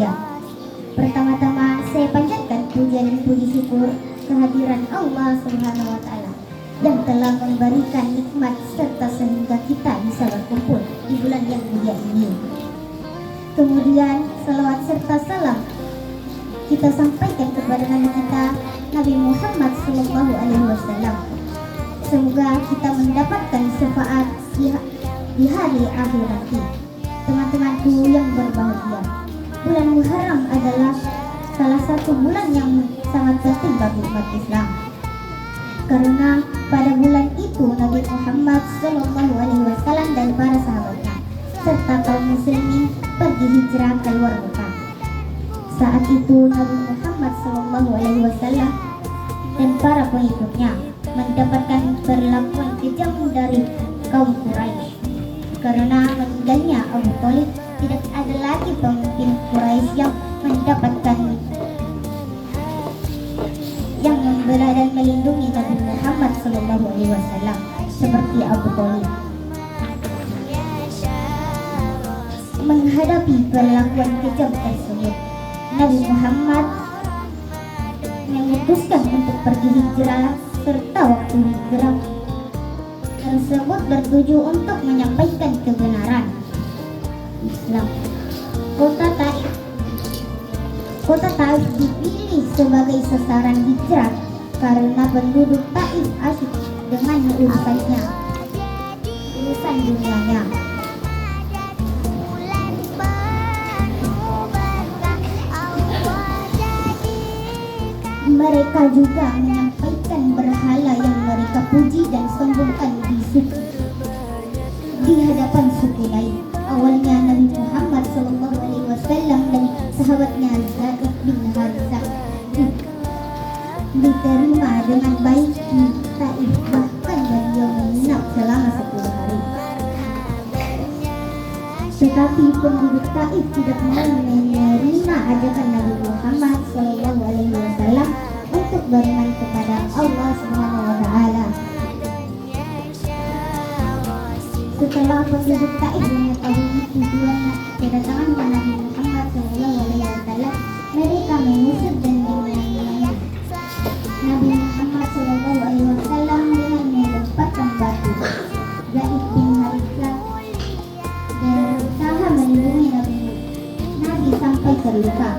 berbahagia. Pertama-tama saya panjatkan pujian dan puji syukur kehadiran Allah Subhanahu wa taala yang telah memberikan nikmat serta sehingga kita bisa berkumpul di bulan yang mulia ini. Kemudian salawat serta salam kita sampaikan kepada Nabi kita Nabi Muhammad Sallallahu Alaihi Wasallam. Semoga kita mendapatkan syafaat di hari akhir nanti. Teman-temanku yang berbahagia, bulan Muharram adalah salah satu bulan yang sangat penting bagi umat Islam. Karena pada bulan itu Nabi Muhammad Sallallahu Alaihi Wasallam dan para sahabatnya serta kaum muslimin pergi hijrah keluar Mekah. Saat itu Nabi Muhammad Sallallahu Alaihi Wasallam dan para pengikutnya mendapatkan perlakuan kejam dari kaum Quraisy. Karena meninggalnya Abu Thalib, tidak ada lagi pemimpin Quraisy yang mendapatkan yang membela dan melindungi Nabi Muhammad Sallallahu Alaihi Wasallam seperti Abu Thalib. Menghadapi perlakuan kejam tersebut, Nabi Muhammad memutuskan untuk pergi hijrah, serta waktu hijrah tersebut bertuju untuk menyampaikan kebenaran Islam. Kota Taif dipilih sebagai sasaran hijrah karena penduduk Taif asyik dengan urusan dunianya. Mereka juga menyampaikan berhala yang mereka puji dan sombongkan di hadapan suku lain. Awalnya Nabi Muhammad Sallallahu Alaihi Wasallam dan sahabatnya Zaid bin Harithah diterima dengan baik di Taif, bahkan beliau menginap selama 10 hari. Tetapi penduduk Taif tidak mau menerima ajakan Nabi Muhammad Sallallahu Alaihi Wasallam untuk beriman kepada Allah Subhanahu wa taala. Setelah penduduk Taif mengetahui tujuan kedatangan Nabi Muhammad Sallallahu Alaihi Wasallam, mereka mengusir dan menganiaya Nabi Muhammad Sallallahu Alaihi Wasallam dengan melemparkan batu. Zaid bin Harithah berusaha melindungi Nabi sampai terluka.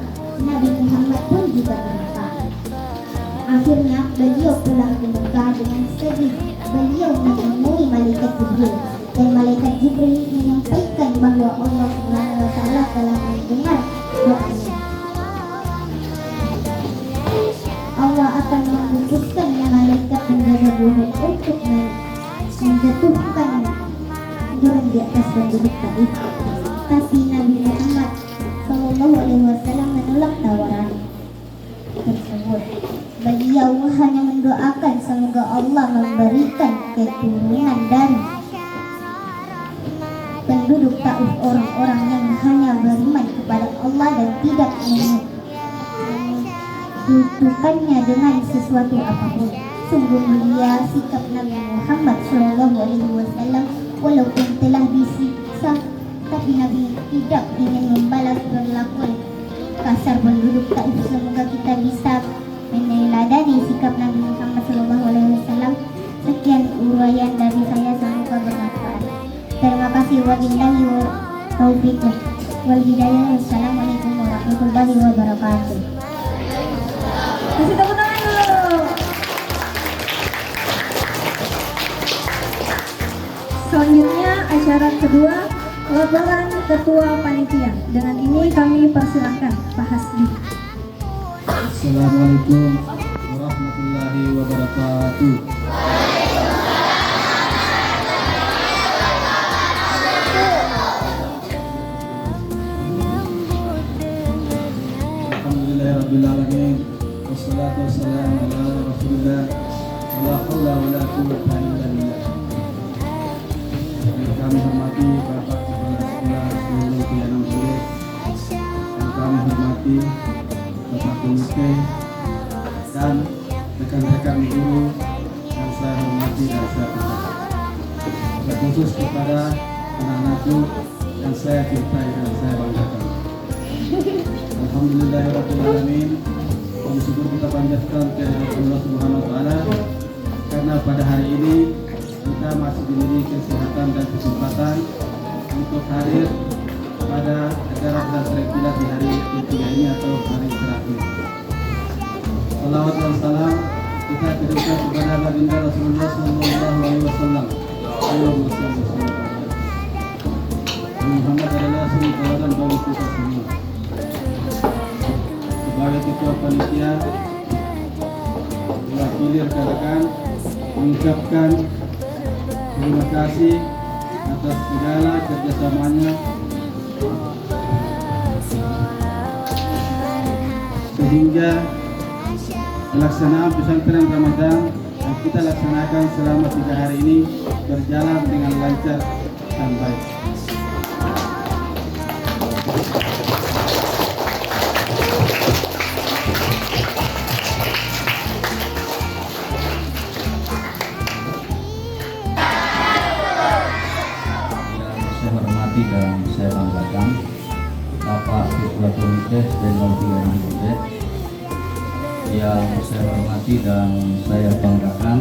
Nabi Muhammad pun juga terluka. Akhirnya beliau pulang ke Mekah dengan sedih. Beliau menemui malaikat Jibril, dan malaikat Jibril menyampaikan bahwa Allah Subhanahu wa taala telah mendengar doanya. Allah akan mengutuskan malaikat penjaga bumi untuk menjatuhkan jurang di atas penduduk Taif. Tapi Nabi Muhammad Sallallahu Alaihi Wasallam menolak tawaran tersebut. Beliau hanya mendoakan semoga Allah memberikan keturunan dari penduduk Taif, orang-orang yang hanya beriman kepada Allah dan tidak membutuhkannya dengan sesuatu apapun. Sungguh mulia sikap Nabi Muhammad Sallallahu Alaihi Wasallam. Walaupun telah disiksa, tapi Nabi tidak ingin membalas perlakuan kasar penduduk Taif. Semoga kita bisa meneladani sikap Nabi Muhammad Sallallahu Alaihi Wasallam. Sekian uraian dari saya, semoga bermanfaat. Terima kasih. Wabillahi taufiq wal hidayah. Wassalamualaikum warahmatullahi wabarakatuh. Kasih tepuk tangan dulu. Selanjutnya acara kedua, laporan ketua panitia. Dengan ini kami persilakan Pak Hasbi. Assalamualaikum warahmatullahi wabarakatuh. Alhamdulillahirrabbilalamin. Wassalatu wassalamu ala rasulillah. La haula wa la quwwata illa billah. Yang kami hormati Bapak Kepala Sekolah seluruh Pianam Sore, yang kami hormati Bapak Komite dan rekan-rekan guru yang saya hormati dan saya cintai. Terkhusus kepada anak-anakku yang saya cintai dan saya banggakan. Alhamdulillahirrahmanirrahim. Bersyukur kita panjatkan ke Allah Subhanahu wa Ta'ala, karena pada hari ini kita masih diberi kesehatan dan kesempatan untuk hadir pada acara Tasrek di hari ketiga ini atau hari terakhir. Salawat dan salam kita kirimkan kepada baginda Rasulullah Sallallahu Alaihi Wasallam. Allahumma shalli wa sallim. Muhammad adalah suri teladan bagi kita semua. Sebagai ketua panitia, mewakili rekan-rekan mengucapkan terima kasih atas segala kerjasamanya, sehingga pelaksanaan pesantren Ramadan yang kita laksanakan selama 3 hari ini berjalan dengan lancar dan baik. Saya hormati dan saya banggakan Bapak Ketua Komite D03 yang saya hormati dan saya banggakan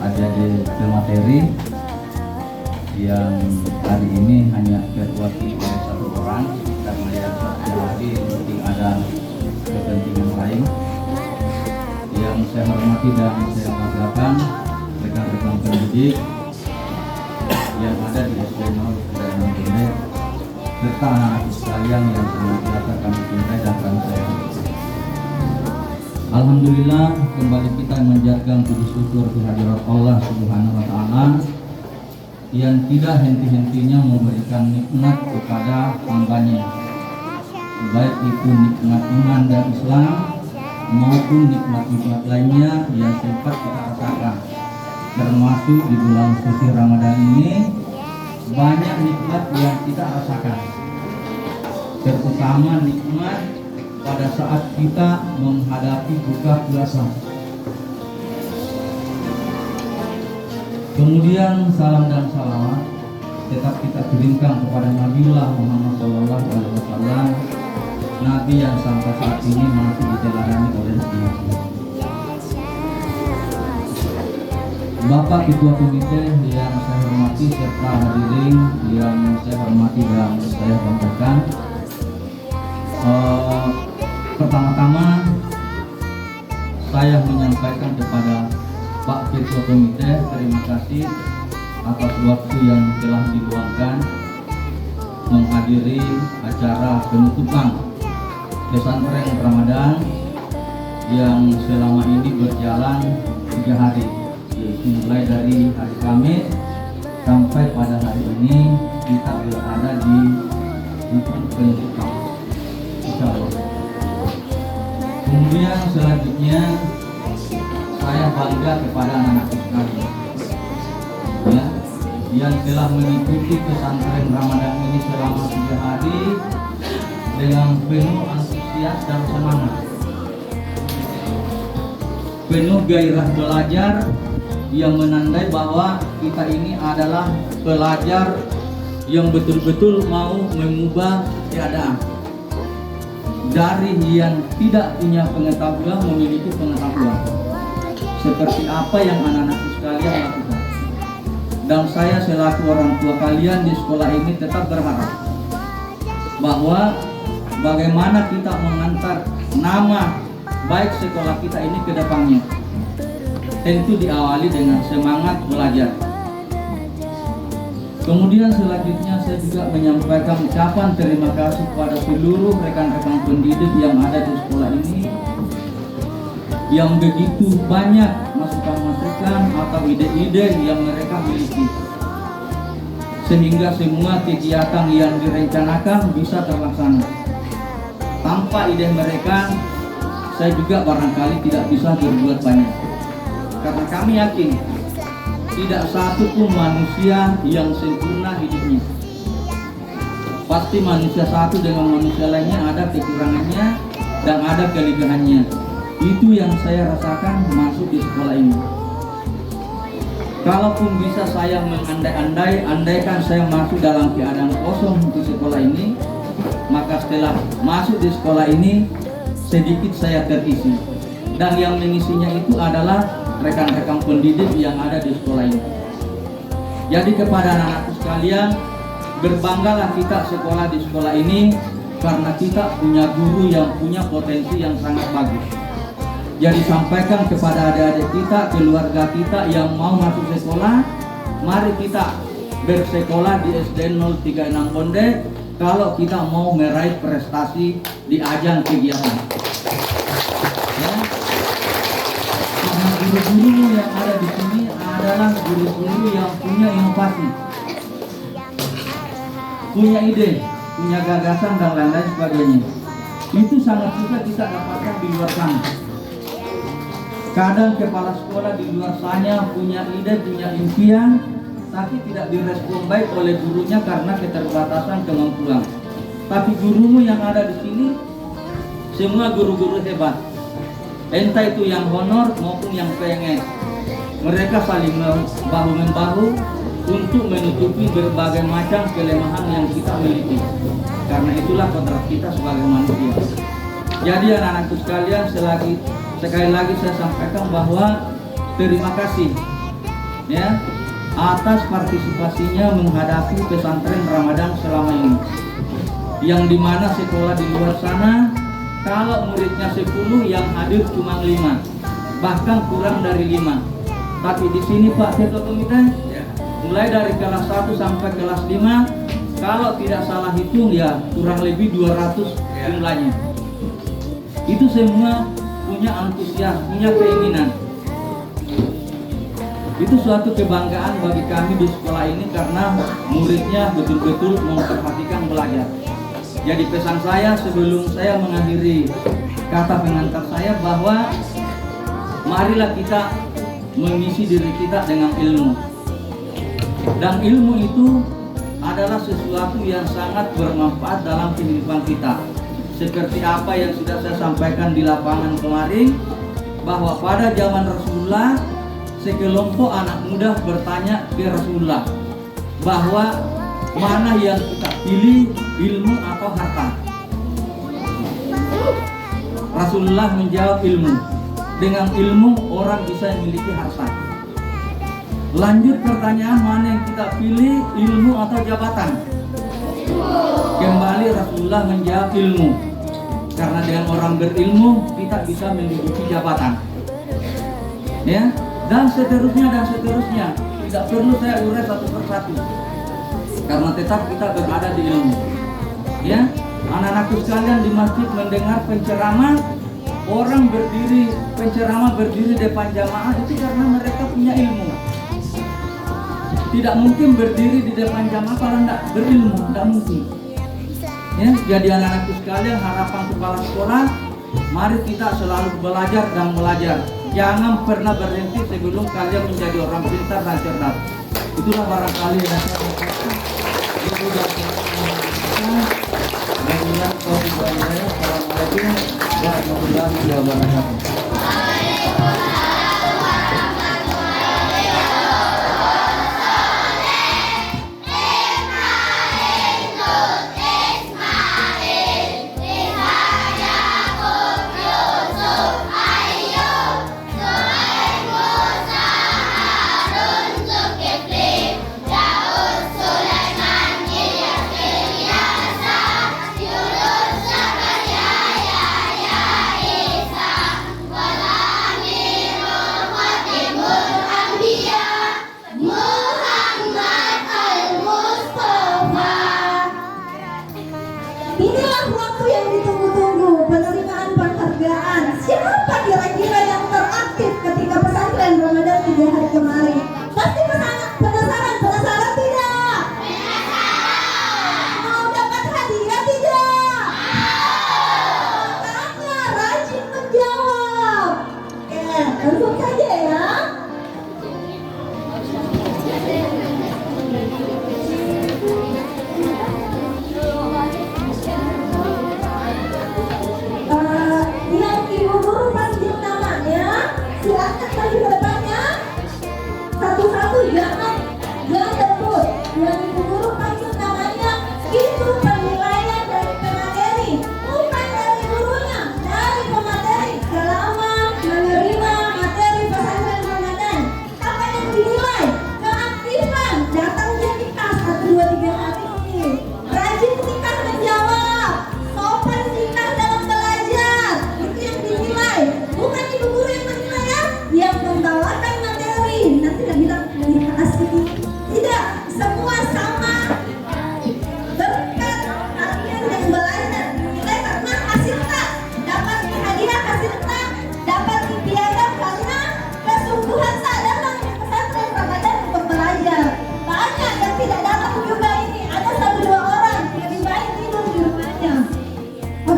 adik-adik pemateri yang hari ini hanya terwakili oleh 1 orang karena yang satu lagi mungkin ada kepentingan lain. Yang saya hormati dan saya banggakan rekan-rekan pendidik yang ada di SD 03 serta anak-anak sekalian yang senantiasa kami cintai dan kami sayangi. Alhamdulillah, kembali kita menjadikan puji syukur kehadirat Allah Subhanahu wa Ta'ala yang tidak henti-hentinya memberikan nikmat kepada hamba-Nya, baik itu nikmat iman dan Islam maupun nikmat-nikmat lainnya yang sempat kita rasakan. Termasuk di bulan suci Ramadan ini banyak nikmat yang kita rasakan, terutama nikmat pada saat kita menghadapi buka puasa. Kemudian salam dan salawat tetap kita kirimkan kepada Nabiullah Muhammad SAW, Nabi yang sampai saat ini masih diteladani oleh umat. Bapak Ketua Komite yang saya hormati serta hadirin yang saya hormati dan saya banggakan. Pertama-tama saya menyampaikan kepada Pak Ketua Komite terima kasih atas waktu yang telah diluangkan menghadiri acara penutupan pesantren Ramadan yang selama ini berjalan 3 hari, yaitu mulai dari hari Kamis sampai pada hari ini kita berada di penutupan. Kemudian selanjutnya saya bangga kepada anak-anak sekalian ya, yang telah mengikuti pesantren Ramadan ini selama 3 hari dengan penuh antusias dan semangat, penuh gairah belajar yang menandai bahwa kita ini adalah pelajar yang betul-betul mau mengubah keadaan. Dari yang tidak punya pengetahuan memiliki pengetahuan. Seperti apa yang anak-anak sekalian lakukan. Dan saya selaku orang tua kalian di sekolah ini tetap berharap bahwa bagaimana kita mengantar nama baik sekolah kita ini ke depannya. Tentu diawali dengan semangat belajar. Kemudian selanjutnya saya juga menyampaikan ucapan terima kasih kepada seluruh rekan-rekan pendidik yang ada di sekolah ini yang begitu banyak masukan-masukan atau ide-ide yang mereka miliki, sehingga semua kegiatan yang direncanakan bisa terlaksana. Tanpa ide mereka, saya juga barangkali tidak bisa berbuat banyak, karena kami yakin tidak satu pun manusia yang sempurna hidupnya. Pasti manusia satu dengan manusia lainnya ada kekurangannya dan ada kelebihannya. Itu yang saya rasakan masuk di sekolah ini. Kalaupun bisa saya mengandai-andai, andaikan saya masuk dalam keadaan kosong di sekolah ini, maka setelah masuk di sekolah ini sedikit saya terisi, dan yang mengisinya itu adalah rekan-rekan pendidik yang ada di sekolah ini. Jadi kepada anak-anakku sekalian, berbanggalah kita sekolah di sekolah ini karena kita punya guru yang punya potensi yang sangat bagus. Jadi sampaikan kepada adik-adik kita, keluarga kita yang mau masuk sekolah, mari kita bersekolah di SDN 036 Bonde kalau kita mau meraih prestasi di ajang kegiatan. Ya. Karena guru-guru yang ada di sini adalah guru-guru yang punya inovasi, punya ide, punya gagasan dan lain-lain sebagainya. Itu sangat susah kita dapatkan di luar sana. Kadang kepala sekolah di luar sana punya ide, punya impian, tapi tidak direspon baik oleh gurunya karena keterbatasan kemampuan. Tapi gurumu yang ada di sini semua guru-guru hebat, entah itu yang honor maupun yang PNS. Mereka saling bahu-membahu untuk menutupi berbagai macam kelemahan yang kita miliki. Karena itulah kodrat kita sebagai manusia. Jadi anak-anakku sekalian, sekali lagi saya sampaikan bahwa terima kasih ya atas partisipasinya menghadapi pesantren Ramadan selama ini, yang dimana sekolah di luar sana kalau muridnya 10 yang hadir cuma 5, bahkan kurang dari 5. Tapi di sini Pak Ketua Komite mulai dari kelas 1 sampai kelas 5, kalau tidak salah hitung ya kurang lebih 200 jumlahnya. Itu semua punya antusias, punya keinginan. Itu suatu kebanggaan bagi kami di sekolah ini karena muridnya betul-betul memperhatikan belajar. Jadi pesan saya sebelum saya mengakhiri kata pengantar saya bahwa marilah kita mengisi diri kita dengan ilmu. Dan ilmu itu adalah sesuatu yang sangat bermanfaat dalam kehidupan kita. Seperti apa yang sudah saya sampaikan di lapangan kemarin, bahwa pada zaman Rasulullah sekelompok anak muda bertanya ke Rasulullah bahwa mana yang kita pilih, ilmu atau harta. Rasulullah menjawab ilmu. Dengan ilmu orang bisa memiliki harta. Lanjut pertanyaan, mana yang kita pilih, ilmu atau jabatan? Kembali Rasulullah menjawab ilmu. Karena dengan orang berilmu kita bisa menduduki jabatan. Ya, dan seterusnya. Tidak perlu saya urai satu persatu. Karena tetap kita berada di ilmu. Ya, anak-anakku sekalian di masjid mendengar penceramah, orang penceramah berdiri depan jamaah itu karena mereka punya ilmu. Tidak mungkin berdiri di depan jamaah kalau tidak berilmu, tidak mungkin. Ya, jadi anak-anakku sekalian, harapan kepala sekolah, mari kita selalu belajar dan belajar. Jangan pernah berhenti sebelum kalian menjadi orang pintar dan cerdas. Itulah barangkali yang saya katakan. Ibu dan Assalamualaikum warahmatullahi wabarakatuh. Inilah waktu yang ditunggu-tunggu, penerimaan penghargaan. Siapa kira-kira yang teraktif ketika pesantren Ramadan 3 hari kemarin? Pasti penasaran tidak? Mau dapat hadiah tidak? Makanya rajin menjawab. Langsung saja ya.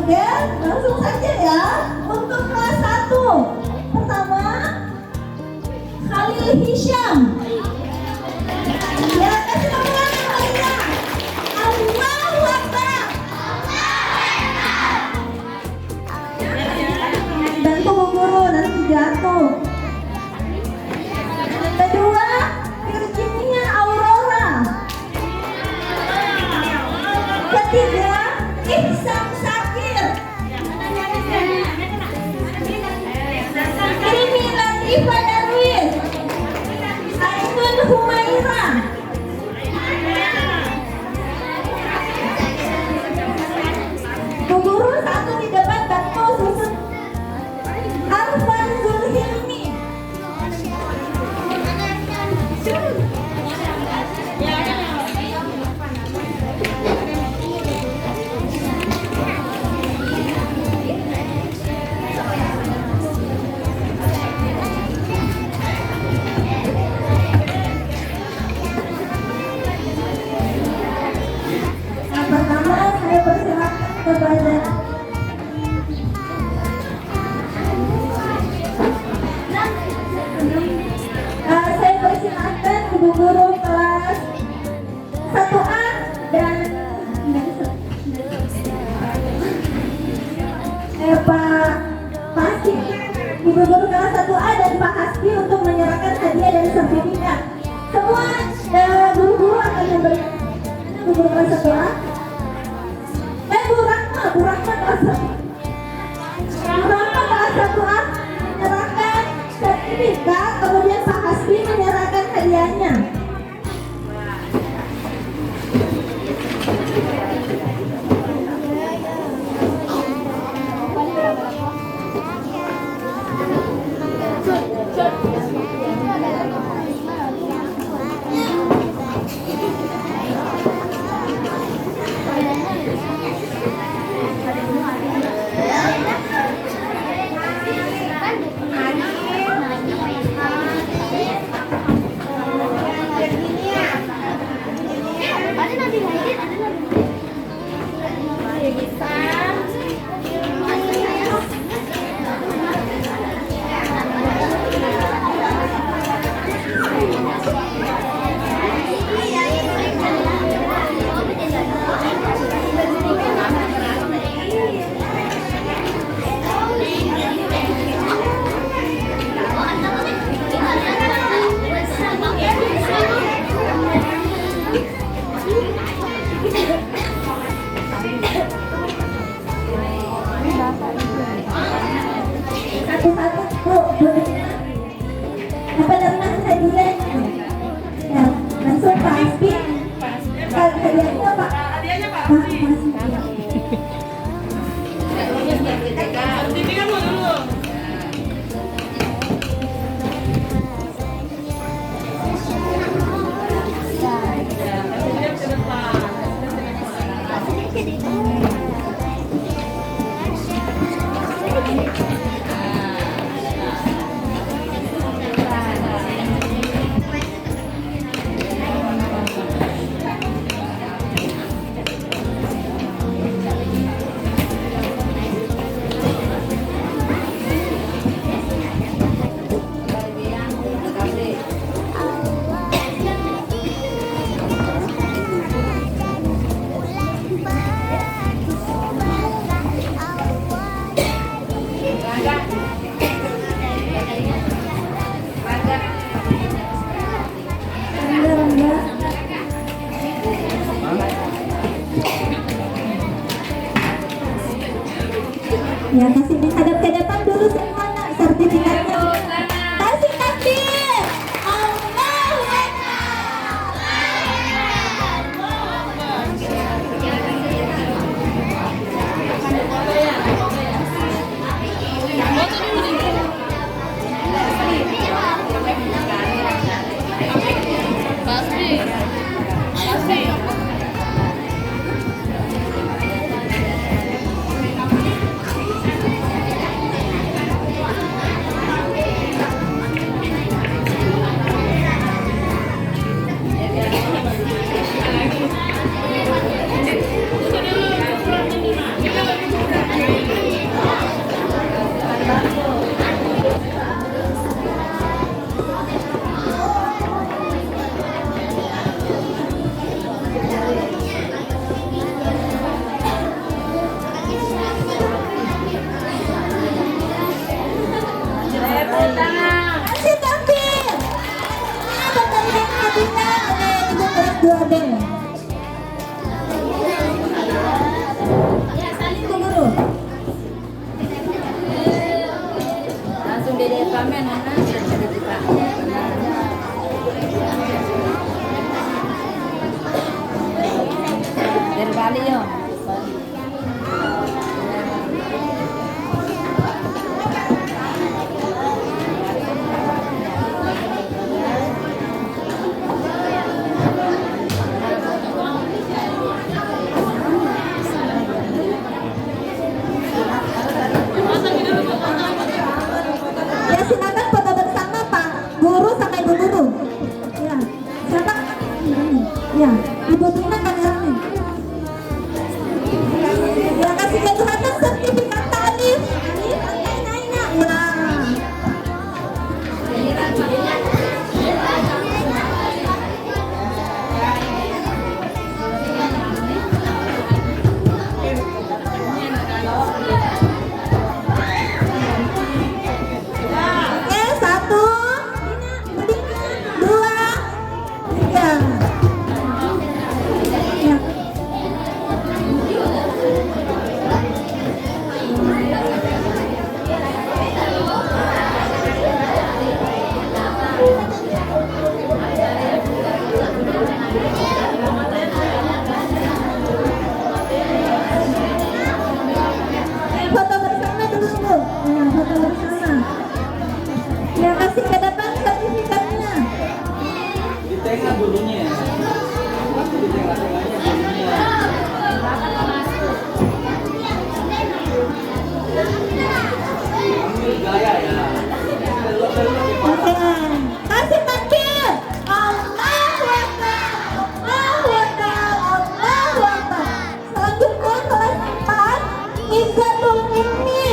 Oke, langsung saja ya. Untuk kelas 1 pertama Khalil Hisham. Ya, kasih tepuk tangan lainnya. Allahu Akbar. Dan tunggu guru nanti jatuh. Kedua Virginia Aurora. Ketiga Ihsan Sakir. Rimi Latifah Darwis. Ainun Humaira. Bu Guru satu di depan bantu susun. Arfan Zulhilmi. Yang pertama saya persilakan kepada saya persilakan Ibu Guru kelas 1A dan Pak Hasbi. Ibu Guru kelas 1A dan Pak Hasbi untuk menyerahkan hadiah dan sertifikat. Semua guru-guru akan memberikan Ibu Guru kelas 1A. Bu Rahma kelas 1A. Bu Rahma kelas 1A menyerahkan sertifikat, kemudian Pak Hasbi menyerahkan hadiahnya. Satu-satu Bu, apa namanya hadiah? Ya, langsung Pak Hasbi. Hadiahnya Pak. Pak Hasbi. Ya, kasih menghadap ke depan dulu semuanya sertifikatnya. Kasih takbir. Allahu Langsung dede pamen anak cerita. Dari Bali yo. Ya silakan foto bersama Pak Guru sama Ibu Guru. Ya, siapa? Ya, Ibu Tina kameranya. Ya, kasih ketuhanan sertifikat Alif. Ya. Oke, 1, 2, 3. Ya. Foto bersama dulu Bu. Ya, foto bersama. Ya, kasih ke depan sertifikatnya. Di tengah gurunya. Di tengah-tengahnya gurunya. Ambil gaya ya. Oke. Kasih takbir. Allahu Akbar. Allahu Akbar. Allahu Akbar. Selanjutnya kelas 4 Izzatul Minni.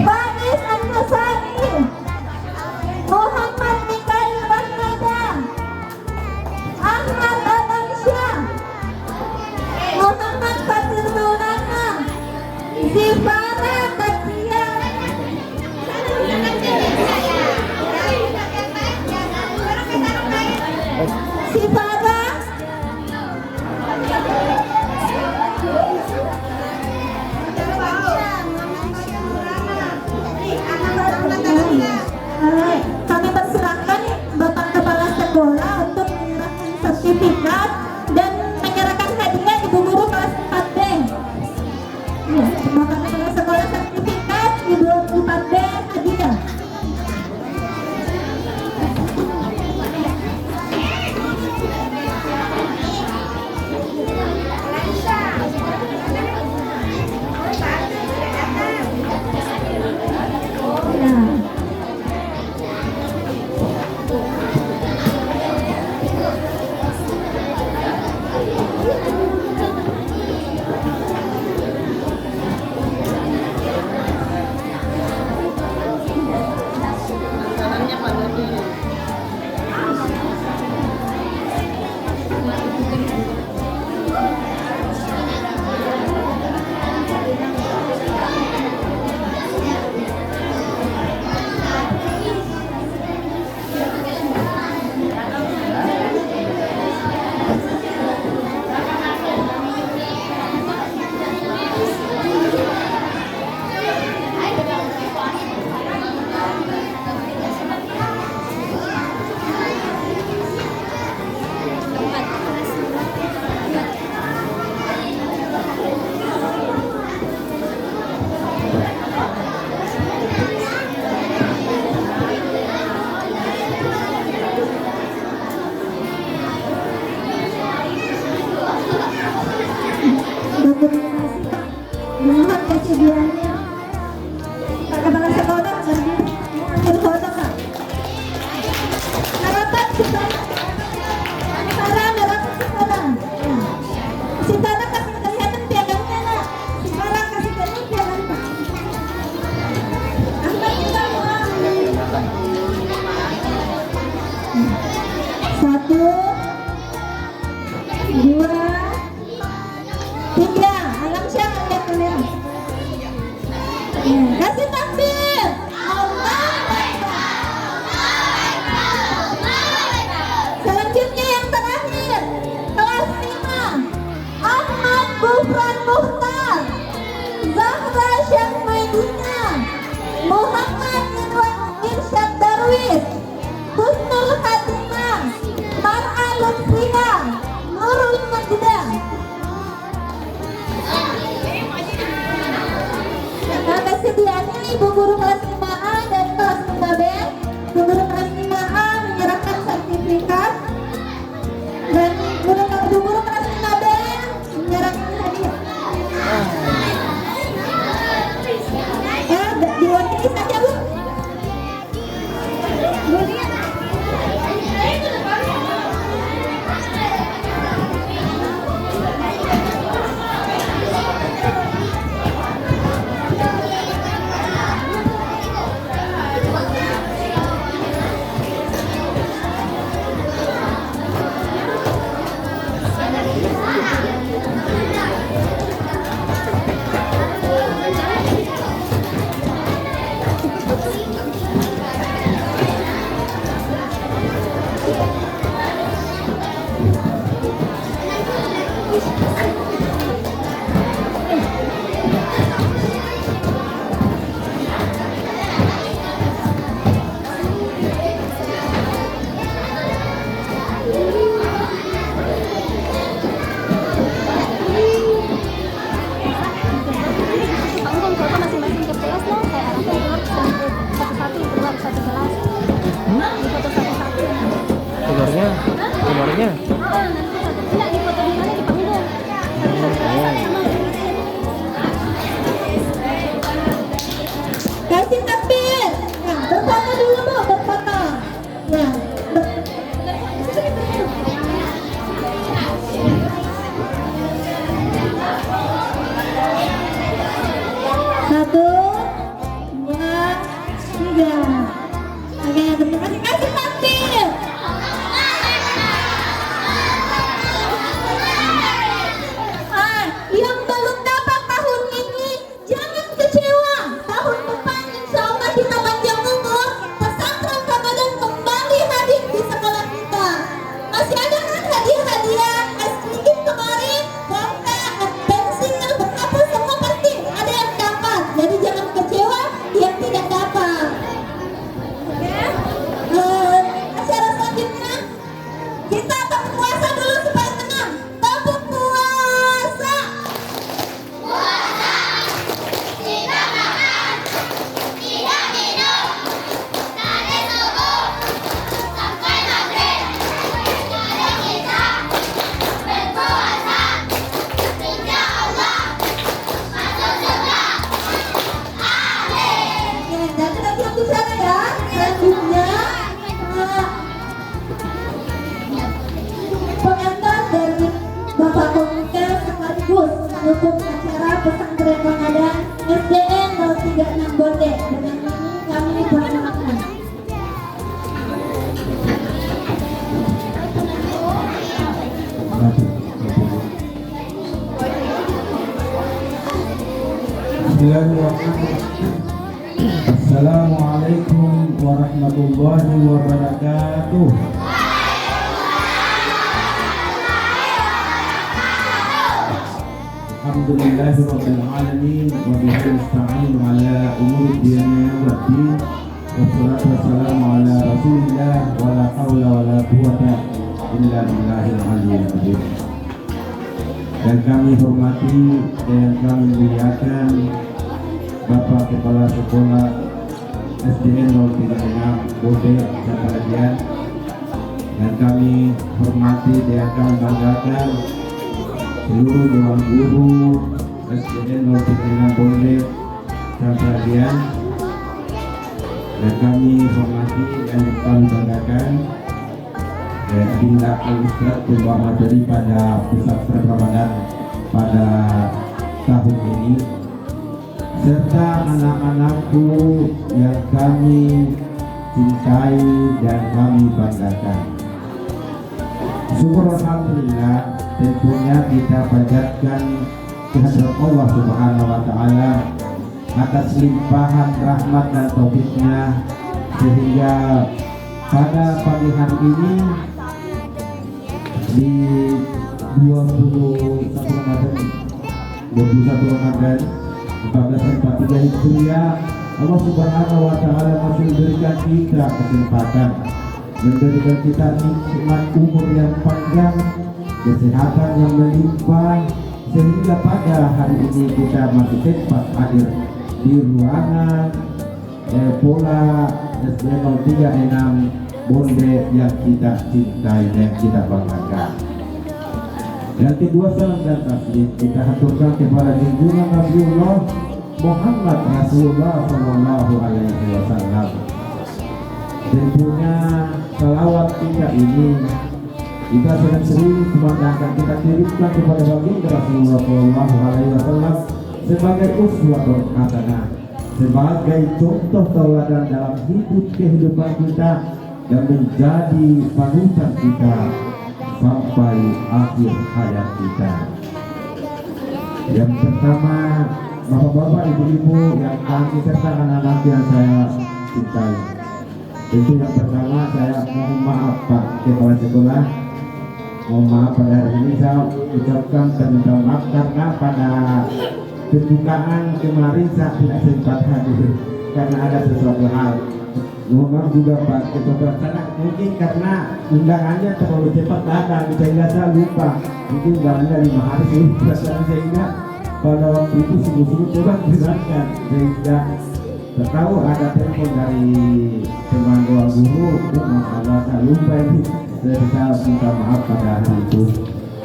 Faris An-Nasari. Muhammad Mikail Rahmada. Ahmad Adansyah. Muhammad Fatir Maulana. Zifara Katia. Sifara. Kami persilahkan Bapak Kepala Sekolah untuk menyerahkan sertifikat dan menyerahkan hadiah Ibu Guru kelas 4B. Ya, Bapak Kepala Sekolah sertifikat, Ibu 4B hadiah. Ya. Dokumentasi Pak, mohon kesediaannya. Pak Kepala Sekolah ambil foto Pak. Harapan sekolah, para harapan sekolah. Ya. Sitara kasih kelihatan piagamnya Nak. Sitara kasih kelihatan piagam Pak. Ahmad kita mau. 1, 2, 3. Alam Syah lihat kamera. Ya, kasih takbir. Allahu Akbar. Selanjutnya yang terakhir kelas 5 Ahmad Gufran Muhtar. Ibu Guru kelas 5A dan kelas 5B. Ibu Guru kelas 5A menyerahkan sertifikat dan Ibu Guru kelas 5B menyerahkan hadiah. Diwakili saja Bu. Bu Nia. Nomornya Kasih takbir. Nah, berfoto dulu Bu, berfoto. Nah, satu, dua, tiga. Oke, terima kasih. Kasih takbir. Yang belum dapat tahun ini jangan kecewa. Tahun depan insya Allah kita panjang umur, pesantren Ramadan kembali hadir di sekolah kita. Masih ada kan hadiah-hadiah sedikit kemarin, pulsa, pensil, berkapus semua pasti ada yang dapat. Jadi jangan kecewa yang tidak dapat. Oke? Acara selanjutnya kita tepuk puasa dulu supaya tenang. Tepuk puasa. Dan kita siap bicara ya. Selanjutnya pengantar dari Bapak Komite sekaligus penutup acara pesantren Ramadan SDN 036 Bonde. Dengan ini kami persilakan. Bismillahirrahmanirrahim. Assalamualaikum warahmatullahi wabarakatuh. Alhamdulillahirabbil alamin wa bihi nasta'in ala umuri dunya waddin. Wassalatu wassalamu ala Rasulillah wa la haula wa la quwwata illa billahil aliyyil azim. Dan kami hormati dan kami muliakan Bapak Kepala Sekolah SDN 036 Bode Saparajian, dan kami hormati dan kami banggakan seluruh dewan guru SDN 036 Bode Saparajian, dan kami hormati dan kami banggakan dan Dinda Al-Ustaz Pembawa daripada pesantren Ramadan pada tahun ini, serta anak-anakku yang kami cintai dan kami banggakan. Syukur alhamdulillah, tentunya kita panjatkan kehadirat Allah Subhanahu wa taala atas limpahan rahmat dan taufiknya, sehingga pada pagi hari ini di 21 Ramadan 1443 Hijriah, Allah Subhanahu wa taala masih memberikan kita kesempatan, memberikan kita nikmat umur yang panjang, kesehatan yang melimpah, sehingga pada hari ini kita masih sempat hadir di ruangan pola SD 036 Bonde yang kita cintai dan kita banggakan. Yang kedua, salam dan taslim kita haturkan kepada junjungan Nabiullah Muhammad Rasulullah Sallallahu Alaihi Wasallam. Tentunya salawat kita ini kita sering kumandangkan, kita kirimkan kepada baginda Rasulullah Sallallahu Alaihi Wasallam sebagai uswatun hasanah, sebagai contoh tauladan dalam kehidupan kita dan menjadi panutan kita sampai akhir hayat kita. Yang pertama, bapak-bapak, ibu-ibu yang kami serta anak-anak yang saya cintai. Tentu yang pertama saya mohon maaf Pak Kepala Sekolah. Mohon maaf pada hari ini saya ucapkan minta maaf karena pada pembukaan kemarin saya tidak sempat hadir karena ada sesuatu hal. Mohon maaf juga Pak Ketua karena mungkin karena undangannya terlalu cepat datang sehingga saya lupa, mungkin undangannya 5 hari sudah, sehingga pada waktu itu sungguh-sungguh coba dijelaskan, sehingga tahu ada telepon dari teman doa guru, masalah saya lupa ini, saya minta maaf pada hari itu.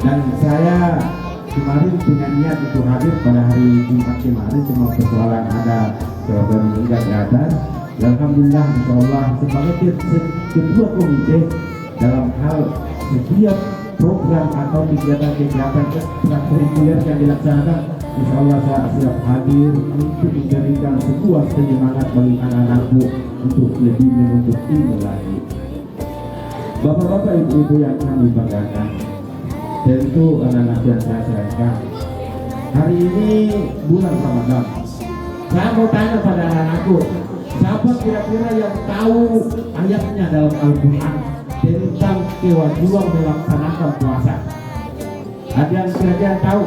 Dan saya kemarin punya niat untuk hadir pada hari Jumat kemarin, cuma persoalan ada saudara meninggal di atas. Alhamdulillah, insyaallah sebagai ketua komite dalam hal setiap program atau kegiatan-kegiatan ekstrakurikuler yang dilaksanakan, insyaallah saya siap hadir untuk menjadikan sebuah penyemangat bagi anak-anakku untuk lebih menuntut ilmu lagi. Bapak-bapak, ibu-ibu yang kami banggakan, tentu anak-anak yang saya sayangkan, hari ini bulan Ramadan. Saya mau tanya pada anak-anakku, siapa kira-kira yang tahu ayatnya dalam Al-Quran tentang kewajiban melaksanakan puasa? Ada yang kira-kira tahu?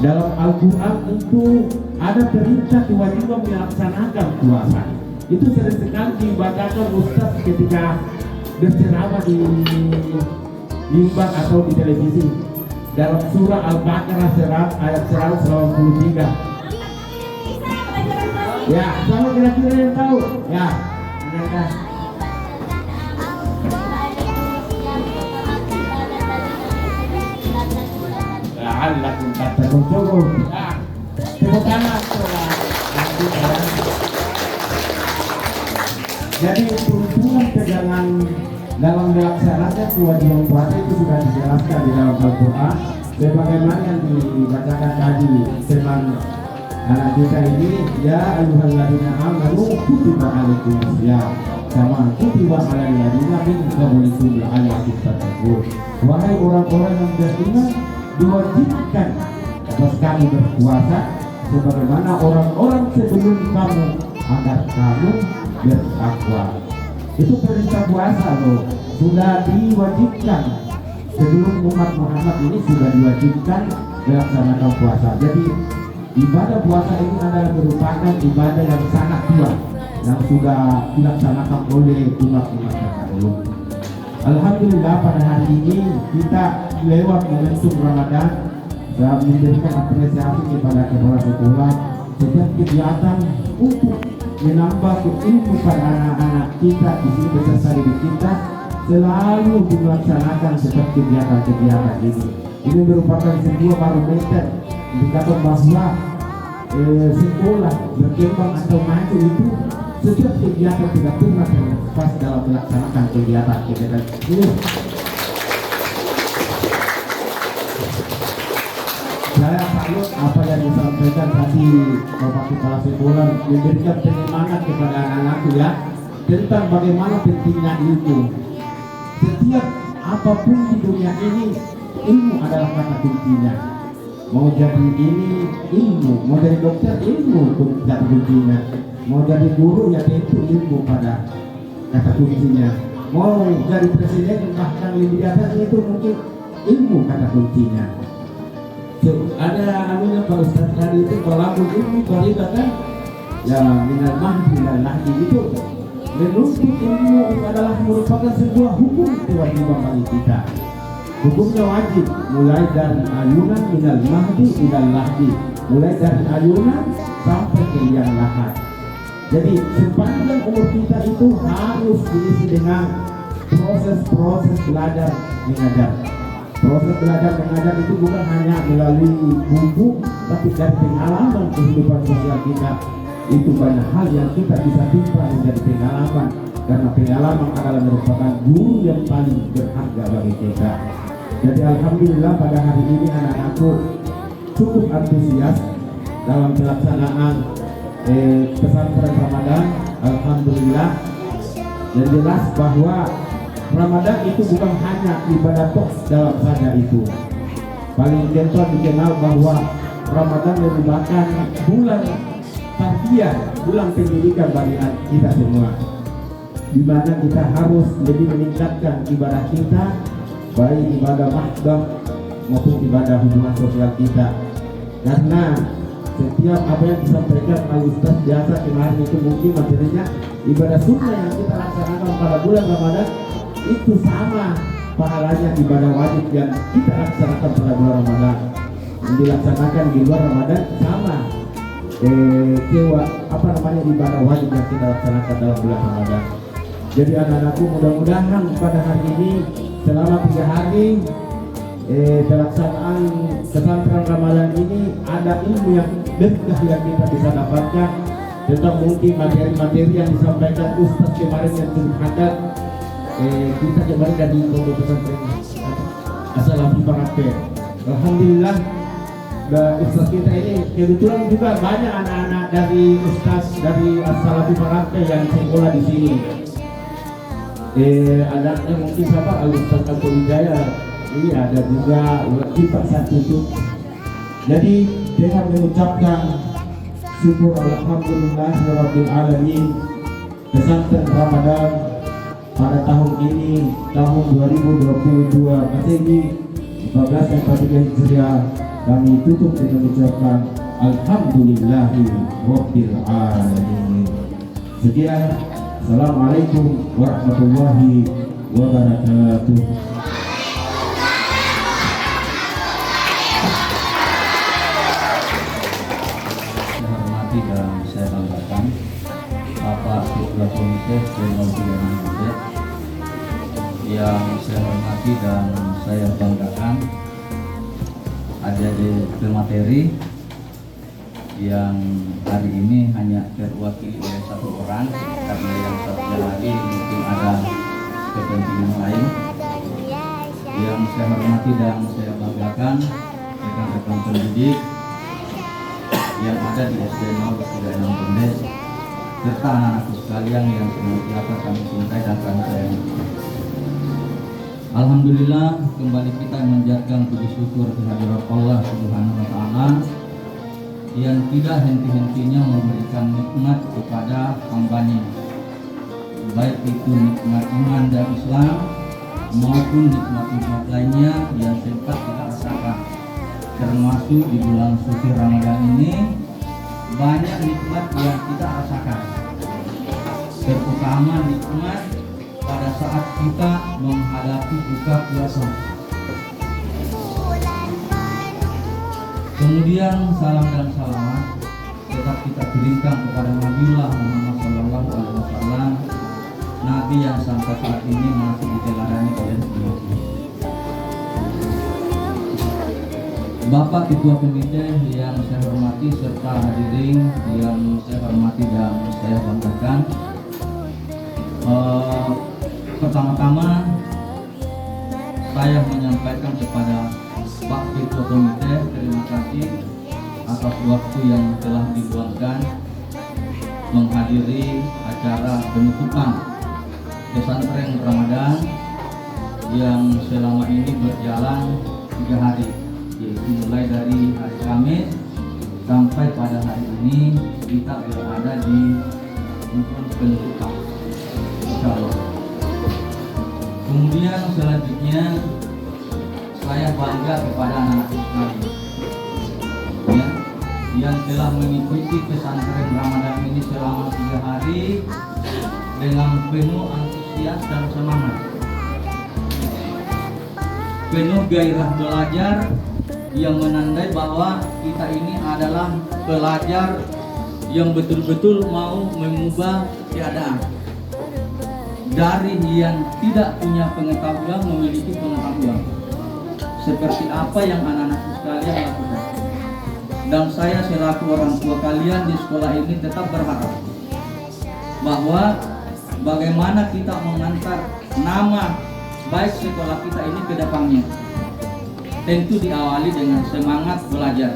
Dalam Al-Quran itu ada perintah kewajiban melaksanakan puasa. Itu sering sekali dibacakan Ustaz ketika berceramah di mimbar atau di televisi. Dalam surah Al-Baqarah ayat 183. Ya, siapa kira-kira yang tahu? Ya, mereka. Allah kata cukup. Tepuk tangan. Jadi tuntunan pegangan dalam melaksanakan kewajiban puasa itu sudah dijelaskan di dalam Al-Quran. Sebagaimana yang dibacakan tadi teman anak kita ini, ya ayyuhalladzina amanu kutiba alaikumusiyam kama kutiba alal ladzina min qablikum la'allakum tattaqun. Wahai orang-orang yang beriman, diwajibkan atas kamu berpuasa sebagaimana orang-orang sebelum kamu agar kamu bertakwa. Itu perintah puasa loh, sudah diwajibkan sebelum umat Muhammad ini sudah diwajibkan melaksanakan puasa. Jadi ibadah puasa ini adalah merupakan ibadah yang sangat tua yang sudah dilaksanakan oleh umat-umat terdahulu. Alhamdulillah pada hari ini kita lewat momentum Ramadan saya memberikan apresiasi kepada kepala sekolah setiap kegiatan untuk menambah ilmu pada anak-anak kita di sini beserta didik kita selalu dilaksanakan setiap kegiatan-kegiatan ini. Ini merupakan sebuah barometer indikator bahwa sekolah berkembang atau maju itu setiap kegiatan tidak pernah terlepas dalam melaksanakan kegiatan ini. Saya salut apa yang disampaikan tadi Bapak Kepala Sekolah, memberikan penyemangat kepada anak-anak ya tentang bagaimana pentingnya ilmu. Setiap apapun di dunia ini, ilmu adalah kata kuncinya. Mau jadi ini ilmu, mau jadi dokter ilmu kata kuncinya, mau jadi guru ya tentu ilmu pada kata kuncinya, mau jadi presiden bahkan lebih di atasnya itu mungkin ilmu kata kuncinya. So, ada anunya Pak Ustaz tadi itu kalau ilmu kan ya minal mahdi minal lahdi itu menuntut ilmu adalah merupakan sebuah hukum kewajiban bagi kita. Hukumnya wajib mulai dari ayunan minal mahdi minal lahdi mulai dari ayunan sampai ke liang lahat. Jadi sepanjang umur kita itu harus diisi dengan proses-proses belajar mengajar. Proses belajar mengajar itu bukan hanya melalui buku, tapi dari pengalaman kehidupan sosial kita. Itu banyak hal yang kita bisa timpa menjadi pengalaman, karena pengalaman adalah merupakan guru yang paling berharga bagi kita. Jadi alhamdulillah pada hari ini anak-anakku cukup antusias dalam pelaksanaan pesantren Ramadan. Alhamdulillah. Dan jelas bahwa Ramadan itu bukan hanya ibadah tok dalam saja itu. Paling kental dikenal bahwa Ramadan merupakan bulan tarbiyah, bulan pendidikan bagi kita semua, di mana kita harus lebih meningkatkan ibadah kita, baik ibadah mahdoh maupun ibadah hubungan sosial kita. Karena setiap apa yang disampaikan oleh Ustaz biasa kemarin itu mungkin materinya ibadah sunnah yang kita laksanakan pada bulan Ramadan itu sama pahalanya ibadah wajib yang kita laksanakan pada bulan Ramadan. Yang dilaksanakan di luar Ramadan sama ibadah wajib yang kita laksanakan dalam bulan Ramadan. Jadi anak-anakku mudah-mudahan pada hari ini selama 3 hari pelaksanaan pesantren Ramadan ini ada ilmu yang berkah yang kita bisa dapatkan tentang mungkin materi-materi yang disampaikan Ustaz kemarin yang terhadap kita kemarin dari pondok pesantren As-Salafi Parangke. Alhamdulillah Ustaz kita ini kebetulan juga banyak anak-anak dari Ustaz dari As-Salafi Parangke yang sekolah di sini. Anaknya mungkin siapa Ustaz Abdul Wijaya. Ini ada juga kita satu itu. Jadi dengan mengucapkan syukur alhamdulillahirabbil alamin, pesantren Ramadan pada tahun ini tahun 2022 Masehi 1443 Hijriah kami tutup dengan mengucapkan alhamdulillahirabbil alamin. Sekian, assalamualaikum warahmatullahi wabarakatuh. Dan saya banggakan Bapak Ketua Komite Jenderal Pidana Budaya yang saya hormati dan saya banggakan adik-adik pemateri yang hari ini hanya terwakili oleh 1 orang karena yang satunya lagi mungkin ada kepentingan lain. Yang saya hormati dan saya banggakan rekan-rekan pendidik yang ada di SD 036 Bendes serta anak-anakku sekalian yang senantiasa kami cintai dan kami sayangi. Alhamdulillah kembali kita menjadikan puji syukur kehadirat Allah Subhanahu wa taala yang tidak henti-hentinya memberikan nikmat kepada hamba-Nya, baik itu nikmat iman dan Islam maupun nikmat-nikmat lainnya yang sempat kita rasakan. Termasuk di bulan suci Ramadan ini banyak nikmat yang kita rasakan, terutama nikmat pada saat kita menghadapi buka puasa. Kemudian salam dan salawat tetap kita berikan kepada Nabiullah Muhammad SAW, Nabi yang sampai saat ini masih diteladani oleh umat. Bapak Ketua Komite yang saya hormati serta hadirin yang saya hormati dan saya banggakan. Pertama-tama saya menyampaikan kepada Pak Ketua Komite terima kasih atas waktu yang telah diluangkan menghadiri acara penutupan pesantren Ramadan yang selama ini berjalan 3 hari, yaitu mulai dari hari Kamis sampai pada hari ini kita berada di penutupan, insyaallah. Kemudian selanjutnya saya bangga kepada anak-anak sekalian ya, yang telah mengikuti pesantren Ramadan ini selama 3 hari dengan penuh antusias dan semangat, penuh gairah belajar yang menandai bahwa kita ini adalah pelajar yang betul-betul mau mengubah keadaan. Dari yang tidak punya pengetahuan memiliki pengetahuan. Seperti apa yang anak-anak sekalian lakukan. Dan saya selaku orang tua kalian di sekolah ini tetap berharap bahwa bagaimana kita mengantar nama baik sekolah kita ini ke depannya. Tentu diawali dengan semangat belajar.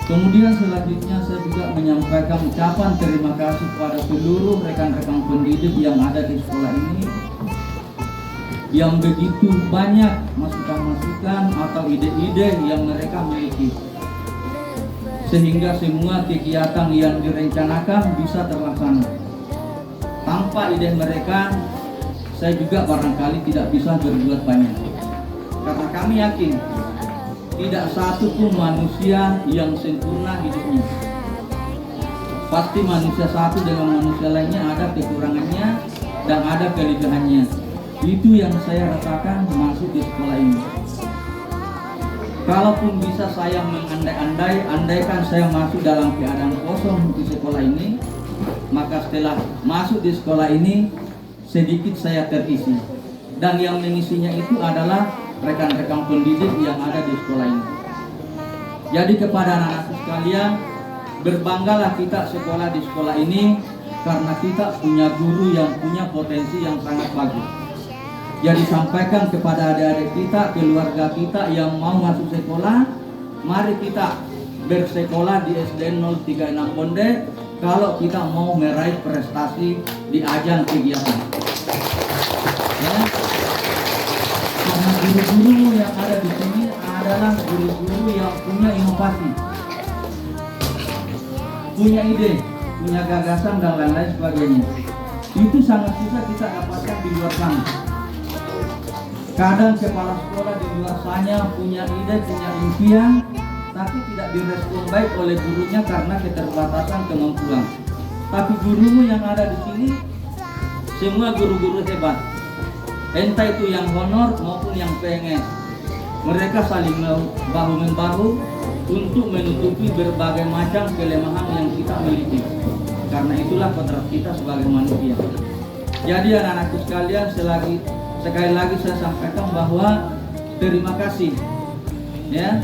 Kemudian selanjutnya saya juga menyampaikan ucapan terima kasih kepada seluruh rekan-rekan pendidik yang ada di sekolah ini yang begitu banyak masukan-masukan atau ide-ide yang mereka miliki, sehingga semua kegiatan yang direncanakan bisa terlaksana. Tanpa ide mereka, saya juga barangkali tidak bisa berbuat banyak. Karena kami yakin tidak satu pun manusia yang sempurna hidupnya. Pasti manusia satu dengan manusia lainnya ada kekurangannya dan ada kelebihannya. Itu yang saya rasakan masuk di sekolah ini. Kalaupun bisa saya mengandai-andai, andaikan saya masuk dalam keadaan kosong di sekolah ini, maka setelah masuk di sekolah ini sedikit saya terisi. Dan yang mengisinya itu adalah rekan-rekan pendidik yang ada di sekolah ini. Jadi kepada anak-anak sekalian, berbanggalah kita sekolah di sekolah ini karena kita punya guru yang punya potensi yang sangat bagus. Jadi sampaikan kepada adik-adik kita, keluarga kita yang mau masuk sekolah, mari kita bersekolah di SDN 036 Bonde kalau kita mau meraih prestasi di ajang kegiatan. Ya. Karena guru-guru yang ada di sini adalah guru-guru yang punya inovasi, punya ide, punya gagasan dan lain-lain sebagainya. Itu sangat susah kita dapatkan di luar sana. Kadang kepala sekolah di luar sana punya ide, punya impian, tapi tidak direspon baik oleh gurunya karena keterbatasan kemampuan. Tapi gurumu yang ada di sini, semua guru-guru hebat. Entah itu yang honor maupun yang PNS. Mereka saling bahu-membahu untuk menutupi berbagai macam kelemahan yang kita miliki. Karena itulah kodrat kita sebagai manusia. Jadi anak-anakku sekalian, sekali lagi saya sampaikan bahwa terima kasih ya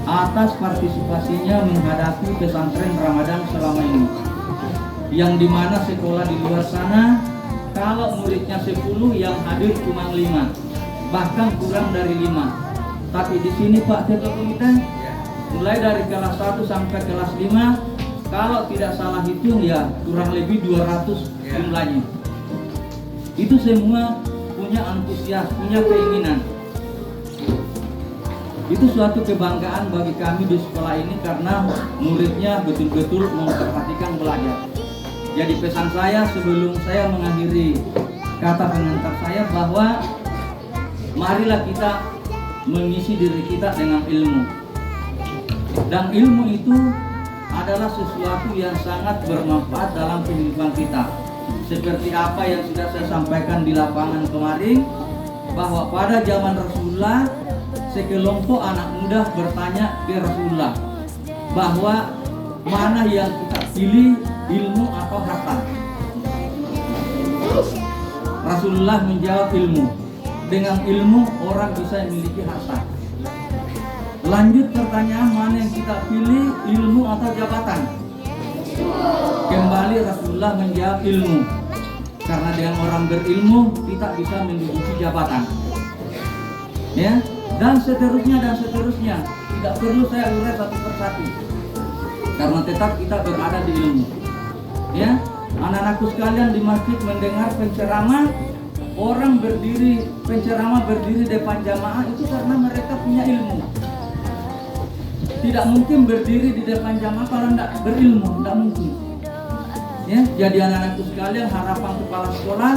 atas partisipasinya menghadapi pesantren Ramadan selama ini. Yang dimana sekolah di luar sana kalau muridnya 10 yang hadir cuma 5, bahkan kurang dari 5. Tapi di sini Pak Ketua Komite mulai dari kelas 1 sampai kelas 5 kalau tidak salah hitung ya kurang lebih 200 jumlahnya. Itu semua punya antusias, punya keinginan. Itu suatu kebanggaan bagi kami di sekolah ini karena muridnya betul-betul memperhatikan belajar. Jadi pesan saya sebelum saya mengakhiri kata pengantar saya bahwa marilah kita mengisi diri kita dengan ilmu. Dan ilmu itu adalah sesuatu yang sangat bermanfaat dalam kehidupan kita. Seperti apa yang sudah saya sampaikan di lapangan kemarin, bahwa pada zaman Rasulullah sekelompok anak muda bertanya ke Rasulullah bahwa mana yang kita pilih, ilmu atau harta. Rasulullah menjawab ilmu. Dengan ilmu orang bisa memiliki harta. Lanjut pertanyaan, mana yang kita pilih, ilmu atau jabatan? Kembali Rasulullah menjawab ilmu. Karena dengan orang berilmu kita bisa menduduki jabatan. Ya, dan seterusnya. Tidak perlu saya urai satu persatu. Karena tetap kita berada di ilmu. Ya, anak-anakku sekalian di masjid mendengar penceramah, orang penceramah berdiri depan jamaah itu karena mereka punya ilmu. Tidak mungkin berdiri di depan jamaah kalau tidak berilmu, tidak mungkin. Ya, jadi anak-anakku sekalian, harapan kepala sekolah,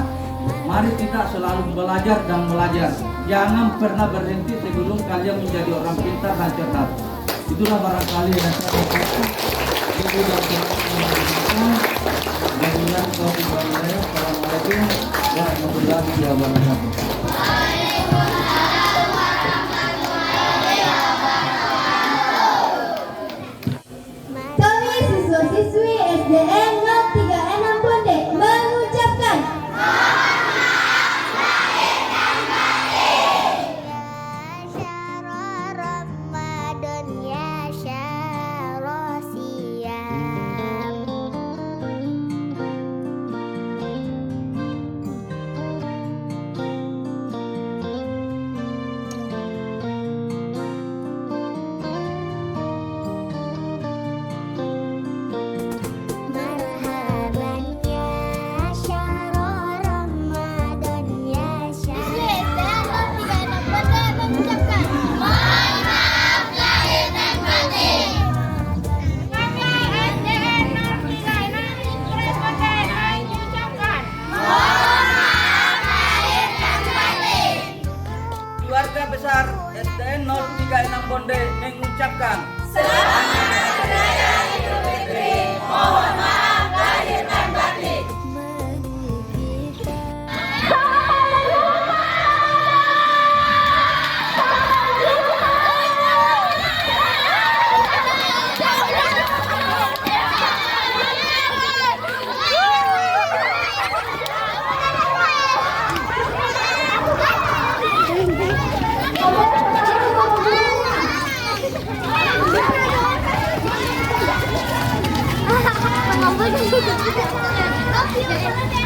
mari kita selalu belajar dan belajar. Jangan pernah berhenti sebelum kalian menjadi orang pintar dan cerdas. Itulah barangkali yang saya sampaikan. Itu dan Assalamualaikum warahmatullahi wabarakatuh. mengucapkan Hahaha.